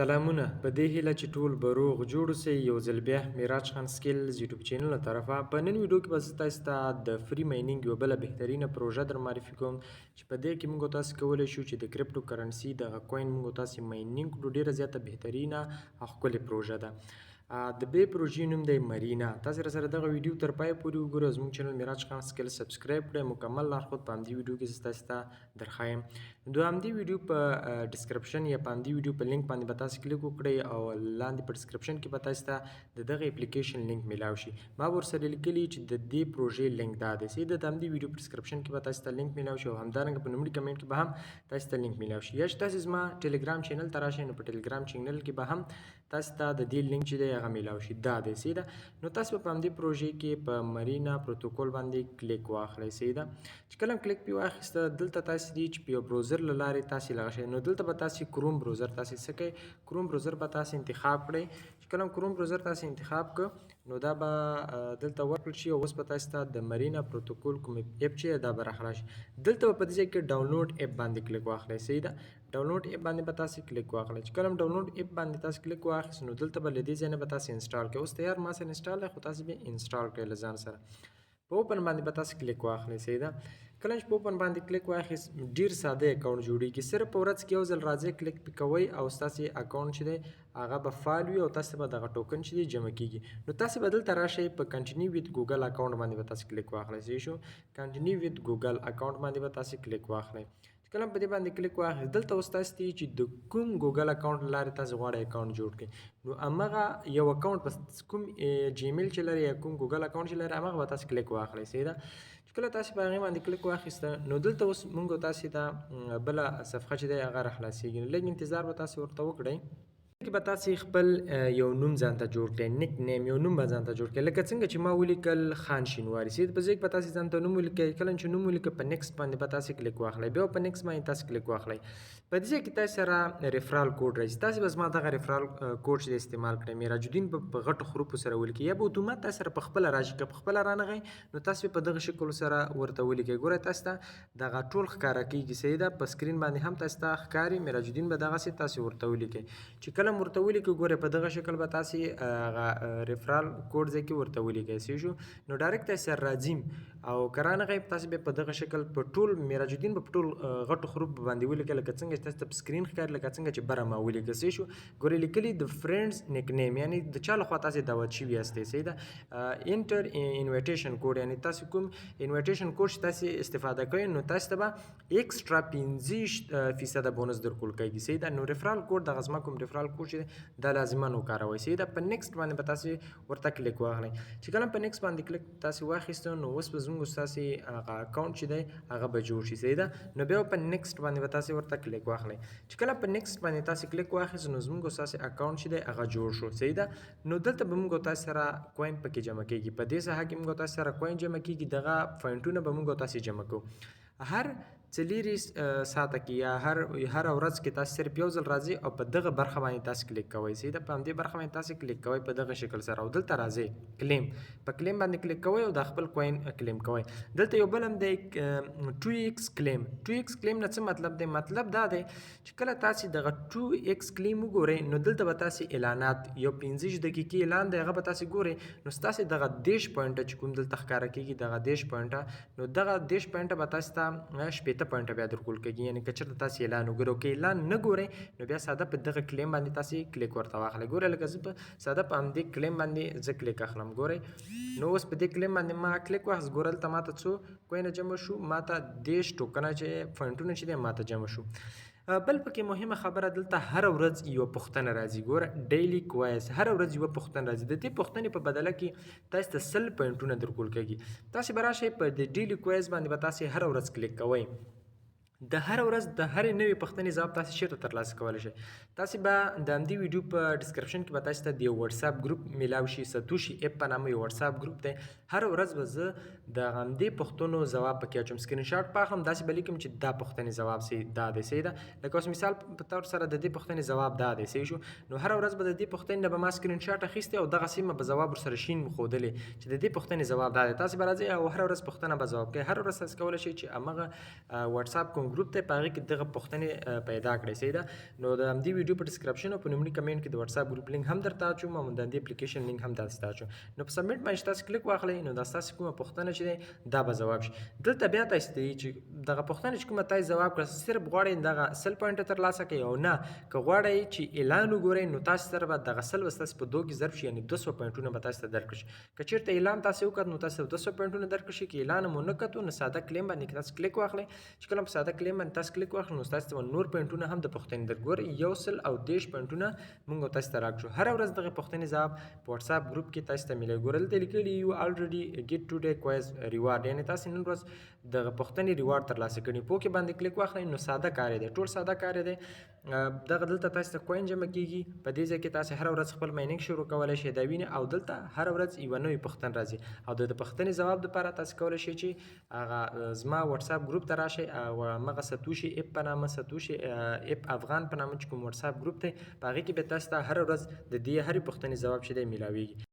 سلامونه په دې هیله چې ټول به روغ جوړ اوسئ. یو ځل بیا میراج خان سکلز یوټیوب چینل له طرفه په نن ویډیو کې به زه تاسو ته د فری ماینینګ یوه بله بهترینه پروژه در معرفي کوم چې په دې کې موږ تاسو کولی شو چې د کریپټو کرنسي دغه کوین موږ تاسو ماینینګ کړو. ډېره زیاته بهترینه او ښکلې پروژه ده. د دې پروژې نوم دی مرینا. تاسو سره دغه ویډیو تر پای پورې وګورئ. زموږ چینل میراج خان سکل سبسکرایب کړئ. مکمل لارښود په همدې ویډیو کې زه تاسو ته درښایم. د همدې ویډیو په ډسکرپشن یا په همدې ویډیو په لینک باندې به تاسو کلیک وکړئ او لاندې په ډسکرپشن کې به تاسو ته د دغه اپلیکیشن لینک میلاو شي. ما ورسره لیکلي چې د دې پروژې لینک دا دی. د همدې ویډیو په ډسکرپشن کې به تاسو ته لینک میلاو شي او همدارنګه په لومړي کمنټ کې به هم تاسو ته لینک میلاو شي. یا چې تاسو زما ټلګرام چینل ته راشئ نو په ټلګرام چینل کې به هم تاسو ته د دې لینک چې دی هغه میلاو شي. دا دی سیده. نو تاسو په همدې پروژې کې په مرینا پروتوکول باندې کلیک واخلئ. سیده چې کله کلیک پې واخیسته دلته تاسو دی چې په یو بروزر له لارې تاسو لغه شئ. نو دلته به تاسو کروم بروزر تاسو څه کوئ، کروم بروزر به تاسو انتخاب کړئ. چې کله کروم بروزر تاسو انتخاب کړ نو دا به دلته ورکړل شي او اوس به تاسو ته د مرینا پروتوکول کوم اپ چې دا به راخلا شي. دلته به په دې ځای کې ډاونلوډ اپ باندې کلیک واخلئ. سیده ډاونلوډ اپ باندې به تاسو کلیک واخلئ. چې کله ډاونلوډ اپ باندې تاسو کلیک واخیست نو دلته به له دې ځای نه به تاسو انسټال کړئ. اوس تیار ما سره انسټال دی خو تاسو به انسټال کړئ له ځان سره. په اوپن باندې به تاسو کلیک واخلئ. سیده کله چې په اوپن باندې کلیک واخیست ډیر ساده اکاونټ جوړیږي. صرف په ورځ کې یو ځل راځئ کلیک پې کوئ او ستاسو اکاونټ چې دی هغه به فعال وي او تاسو به دغه ټوکن چې دی جمع کیږي. نو تاسو به دلته راشئ په کنټینیو ویت ګوګل اکاونټ باندې به تاسو کلیک واخلئ. صحیح شو. کنټینیو ویت ګوګل اکاونټ باندې به تاسو کلیک واخلئ. کله په دې باندې کلیک واخیست دلته اوس تاسو ته چې د کوم ګوګل اکاونټ لارې تاسو غواړئ اکاونټ جوړ کړئ نو همغه یو اکاونټ بس کوم جیمیل چې لري یا کوم ګوګل اکاونټ چې لري همغه به تاسو کلیک واخلئ. سیده چې کله تاسو په هغې باندې کلیک واخیسته نو دلته اوس موږ تاسو ته بله صفحه چې دی هغه راخلاصېږي. نو لږ انتظار به تاسو ورته وکړئ. کې به تاسو خپل یو نوم ځان ته جوړ کړئ، نیک نیم یو نوم به ځان ته جوړ کړئ. لکه څنګه چې ما ولیکل خان شینواري. سید په ځای کې به تاسو ځان ته نوم ولیکئ. کله چې نوم ولیکئ په نیکسټ باندې به تاسو کلیک واخلئ. بیا په نیکسټ باندې تاسو کلیک واخلئ. په دې ځای کې تاسو سره ریفرال کوډ راځي. تاسو به زما دغه ریفرال کوډ چې استعمال کړئ میراج الدین په غټو حروفو سره ولیکئ یا به اتومات تاسو سره په خپله راشي. که په خپله رانغئ نو تاسو په دغه شکل سره ورته ولیکئ. ګورئ تاسو ته دغه ټول ښکاره کېږي. صحیح ده. په سکرین باندې هم تاسو ته ښکاري. میراج الدین به دغسې تاسو ورته ولیکئ. چې کله ورته ولیکئ ګورئ په دغه شکل به تاسو ریفرال کوډ ځای کې ورته ولیکئ. صحیح شو. نو ډایرکټ تاسو سره راځي او که رانغئ تاسو به په دغه شکل په ټول میراج الدین به په ټول غټو حروفو باندې ولیکئ لکه څنګه چې تاسو ته په سکرین ښکاري لکه څنګه چې بره ما ولیکئ. صحیح شو. ګورئ لیکلي د فرینډز نیک نیم یعنې د چا لخوا تاسو دعوت شوي یاستئ. صحیح ده. انټر انویټیشن کوډ یعنې تاسو کوم انویټیشن کوډ چې تاسو استفاده کوئ نو تاسو ته به ایکسټرا 15% بونس درکول کېږي. صحیح ده. نو ریفرال کوډ دغه زما کوم ریفرال کوډ چې دا لازما وکاروئ. صحیح ده. په نیکسټ باندې به تاسو ورته کلیک واخلئ. چې کله په نیکسټ باندې کلیک تاسو واخیسته نو اوس به زموږ ستاسو هغه اکاونټ چې دی هغه به جوړ شي. صحیح ده. نو بیا په نیکسټ باندې به تاسو ورته کلیک واخلئ. چې کله په نیکسټ باندې تاسو کلیک واخیست نو زموږ ستاسو اکاونټ چې دی هغه جوړ شو. صحیح ده. نو دلته به موږ تاسو سره کوین پکې جمع کېږي. په دې ساحه کې موږ تاسو سره کوین جمع کېږي. دغه پوینټونه به موږ تاسو جمع کوو. هر 4 ساعته کې یا هر ورځ کې تاسو صرف یو ځل راځئ او په دغه برخه باندې تاسو کلیک کوئ. صحیح ده. په همدې برخه باندې تاسو کلیک کوئ په دغه شکل سره او دلته راځئ کلیم په کلیم باندې کلیک کوئ او د خپل کوین کلیم کوئ. دلته یو بل هم دی 2x کلیم. 2x کلیم نه څه مطلب دی؟ مطلب دا دی چې کله تاسو دغه 2x کلیم وګورئ نو دلته به تاسو اعلانات یو 15 دقیقې اعلان دی هغه به تاسو ګورئ نو ستاسو دغه 10 پوینټه چې کوم دلته ښکاره کېږي دغه 10 پوینټه نو دغه 10 پوینټه به تاسو ته 15 پوینټه بیا درکول کېږي. یعنې که چېرته تاسو اعلان وګورئ او که اعلان نه ګورئ نو بیا ساده په دغه کلیم باندې تاسو کلیک ورته واخلئ. ګورئ لکه زه په ساده په همدې کلیم باندې زه کلیک اخلم. ګورئ نو اوس په دې کلیم باندې ما کلیک واخیست. ګورئ دلته ماته څو کوینه جمع شو؟ ماته 10 ټوکنه چې پوینټونه چې دی ماته جمع شو. بل پکې مهمه خبره دلته هر ورځ یوه پوښتنه راځي. ګوره ډیلی کوایز هر ورځ یوه پوښتنه راځي. د دې پوښتنې په بدله کې تاسو ته 100 پوینټونه درکول کېږي. تاسو به راشئ په د ډیلی کوایز باندې به تاسو هر ورځ کلیک کوئ. د هر ورځ د هرې نوې پوښتنې ځواب تاسو چیرته ترلاسه کولی شئ؟ تاسو به د همدې ویډیو په ډسکرپشن کې به تاسو ته د یو وټساپ ګروپ میلاو شي. ستوشي اپ په نامه یو وټساپ ګروپ دی. هر ورځ به زه د همدې پوښتنو ځواب پکې اچوم. سکرین شاټ په اخلم داسې به لیکم چې دا پوښتنې ځواب دا دی. صحیح ده. لکه اوس مثال په طور سره د دې پوښتنې ځواب دا دی. صحیح شو. نو هر ورځ به د دې پوښتنې نه به ما سکرین شاټ اخیستی او دغسې به به ځواب ورسره شین ښودلی چې د دې پوښتنې ځواب دا دی. تاسو به راځئ او هر ورځ پوښتنه به ځواب کوئ. هر ورځ تاسو کولی شئ چې همغه وټساپ کوم ګروپ ته په هغې کې دغه پوښتنې پیدا کړئ. صحیح ده. نو د همدې ویډیو په ډسکرپشن او په لومړي کمنټ کې د واتساپ ګروپ لینک هم درته اچوم او د همدې اپلیکیشن لینک هم تاسو ته اچوم. نو په سبمیټ باندې تاسو کلیک واخلئ نو دا ستاسو کومه پوښتنه چې دی دا به ځواب شي. دلته بیا تاسو ته چې دغه پوښتنه چې کومه تاسو ځواب کړه صرف غواړئ دغه 100 پوینټه ترلاسه کړئ او نه که غواړئ چې اعلان وګورئ نو تاسو سره به دغه 100 به ستاسو په 2 کې ضرب شي یعنې 200 پوینټونه به تاسو ته درکړل شي. که چېرته اعلان تاسو وکړ نو تاسو 200 پوینټونه درکړل شي. که اعلان مو نه کړو نو ساده کلیم باندې تاسو کلیک واخلئ. چې کله په ساده کلیم باندې تاسو کلیک واخلئ نو تاسو ته نور پوینټونه هم د پوښتنې درګورئ 130 پوینټونه موږ تاسو ته راکړو. هر ورځ دغه پوښتنې ځواب په واتساپ ګروپ کې تاسو ته ملي. ګورل ته لیکلي یو الریډي ګیټ ټوډے کویز ریوارډ یعنې تاسو نن ورځ دغه پوښتنې ریوارډ ترلاسه کړي. په کې باندې کلیک واخلئ نو ساده کار دی ټول ساده کار دی. دغه دلته تاسو ته کوین جمع کیږي. په دې ځای کې تاسو هر ورځ خپل مایننګ شروع کولی شئ دا وینئ او دلته هر ورځ یوه نوې پوښتنه راځي او د پوښتنې ځواب دپاره تاسو کولی شئ چې هغه زما واتساپ ګروپ ته راشئ او همغه ستوشي اپ په نامه ستوشي اپ افغان په نامه چې کوم واتساپ ګروپ دی په هغې کې به تاسو ته هره ورځ د دې هرې پوښتنې ځواب چې دی میلاویږي.